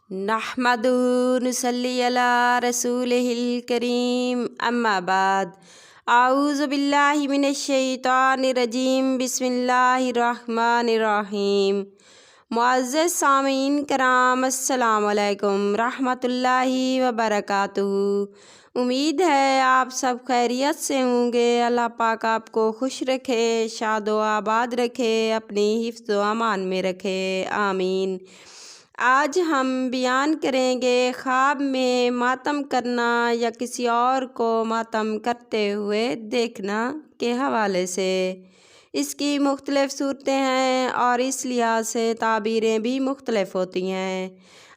نحمدہ نصلی علی رسولہ الکریم اما بعد اعوذ باللہ من الشیطان الرجیم بسم اللہ الرحمن الرحیم۔ معزز سامعین کرام السلام علیکم رحمۃ اللہ وبرکاتہ۔ امید ہے آپ سب خیریت سے ہوں گے۔ اللہ پاک آپ کو خوش رکھے، شاد و آباد رکھے، اپنی حفظ و امان میں رکھے، آمین۔ آج ہم بیان کریں گے خواب میں ماتم کرنا یا کسی اور کو ماتم کرتے ہوئے دیکھنا کے حوالے سے۔ اس کی مختلف صورتیں ہیں اور اس لحاظ سے تعبیریں بھی مختلف ہوتی ہیں۔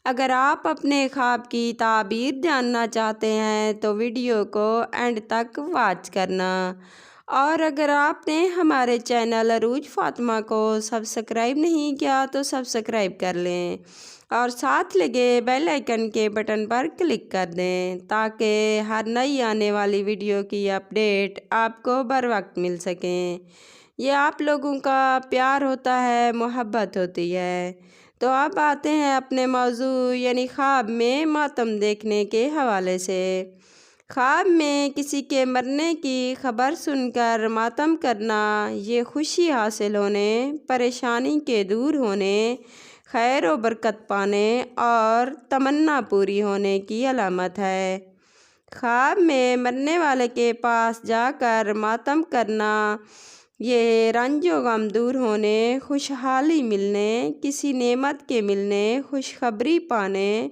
اگر آپ اپنے خواب کی تعبیر جاننا چاہتے ہیں تو ویڈیو کو اینڈ تک واچ کرنا، اور اگر آپ نے ہمارے چینل عروج فاطمہ کو سبسکرائب نہیں کیا تو سبسکرائب کر لیں اور ساتھ لگے بیل آئیکن کے بٹن پر کلک کر دیں تاکہ ہر نئی آنے والی ویڈیو کی اپڈیٹ آپ کو بر وقت مل سکیں۔ یہ آپ لوگوں کا پیار ہوتا ہے، محبت ہوتی ہے۔ تو اب آتے ہیں اپنے موضوع یعنی خواب میں ماتم دیکھنے کے حوالے سے۔ خواب میں کسی کے مرنے کی خبر سن کر ماتم کرنا یہ خوشی حاصل ہونے، پریشانی کے دور ہونے، خیر و برکت پانے اور تمنا پوری ہونے کی علامت ہے۔ خواب میں مرنے والے کے پاس جا کر ماتم کرنا یہ رنج و غم دور ہونے، خوشحالی ملنے، کسی نعمت کے ملنے، خوشخبری پانے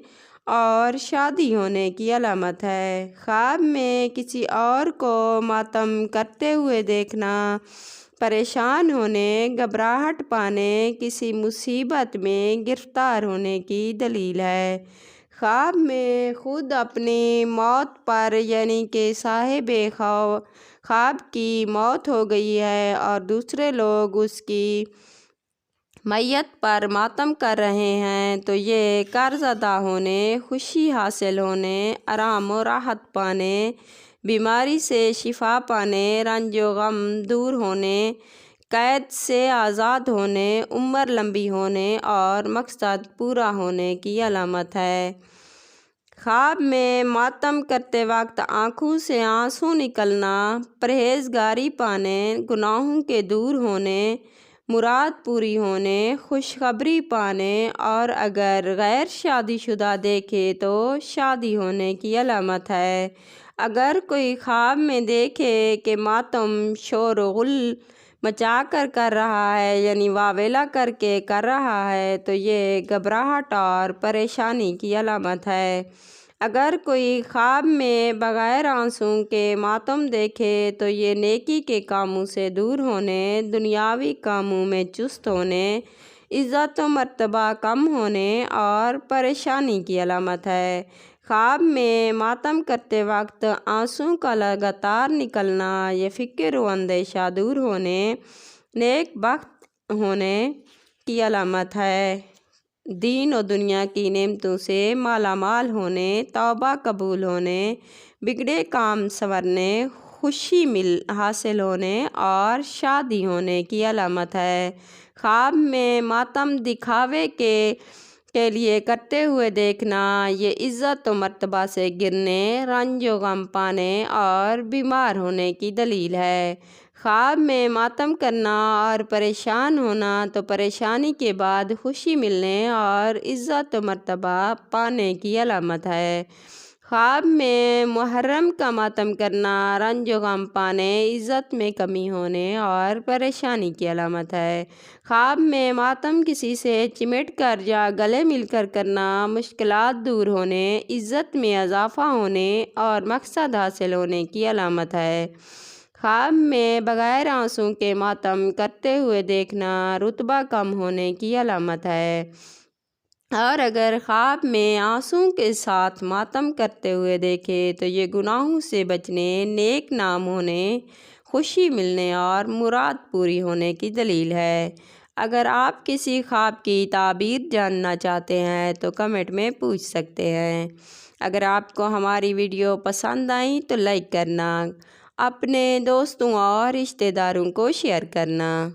اور شادی ہونے کی علامت ہے۔ خواب میں کسی اور کو ماتم کرتے ہوئے دیکھنا پریشان ہونے، گھبراہٹ پانے، کسی مصیبت میں گرفتار ہونے کی دلیل ہے۔ خواب میں خود اپنی موت پر یعنی کہ صاحب خواب کی موت ہو گئی ہے اور دوسرے لوگ اس کی میت پر ماتم کر رہے ہیں تو یہ قرض ادا ہونے، خوشی حاصل ہونے، آرام و راحت پانے، بیماری سے شفا پانے، رنج و غم دور ہونے، قید سے آزاد ہونے، عمر لمبی ہونے اور مقصد پورا ہونے کی علامت ہے۔ خواب میں ماتم کرتے وقت آنکھوں سے آنسو نکلنا، پرہیزگاری پانے، گناہوں کے دور ہونے، مراد پوری ہونے، خوشخبری پانے اور اگر غیر شادی شدہ دیکھے تو شادی ہونے کی علامت ہے۔ اگر کوئی خواب میں دیکھے کہ ماتم شور و غل مچا کر رہا ہے یعنی واویلا کر کے کر رہا ہے تو یہ گھبراہٹ اور پریشانی کی علامت ہے۔ اگر کوئی خواب میں بغیر آنسو کے ماتم دیکھے تو یہ نیکی کے کاموں سے دور ہونے، دنیاوی کاموں میں چست ہونے، عزت و مرتبہ کم ہونے اور پریشانی کی علامت ہے۔ خواب میں ماتم کرتے وقت آنسو کا لگاتار نکلنا یہ فکر و اندیشہ دور ہونے، نیک بخت ہونے کی علامت ہے، دین و دنیا کی نعمتوں سے مالا مال ہونے، توبہ قبول ہونے، بگڑے کام سنورنے، خوشی حاصل ہونے اور شادی ہونے کی علامت ہے۔ خواب میں ماتم دکھاوے کے لیے کرتے ہوئے دیکھنا یہ عزت و مرتبہ سے گرنے، رنج و غم پانے اور بیمار ہونے کی دلیل ہے۔ خواب میں ماتم کرنا اور پریشان ہونا تو پریشانی کے بعد خوشی ملنے اور عزت و مرتبہ پانے کی علامت ہے۔ خواب میں محرم کا ماتم کرنا رنج و غم پانے، عزت میں کمی ہونے اور پریشانی کی علامت ہے۔ خواب میں ماتم کسی سے چمٹ کر یا گلے مل کر کرنا مشکلات دور ہونے، عزت میں اضافہ ہونے اور مقصد حاصل ہونے کی علامت ہے۔ خواب میں بغیر آنسو کے ماتم کرتے ہوئے دیکھنا رتبہ کم ہونے کی علامت ہے، اور اگر خواب میں آنسو کے ساتھ ماتم کرتے ہوئے دیکھے تو یہ گناہوں سے بچنے، نیک نام ہونے، خوشی ملنے اور مراد پوری ہونے کی دلیل ہے۔ اگر آپ کسی خواب کی تعبیر جاننا چاہتے ہیں تو کمنٹ میں پوچھ سکتے ہیں۔ اگر آپ کو ہماری ویڈیو پسند آئی تو لائک کرنا، اپنے دوستوں اور رشتہ داروں کو شیئر کرنا۔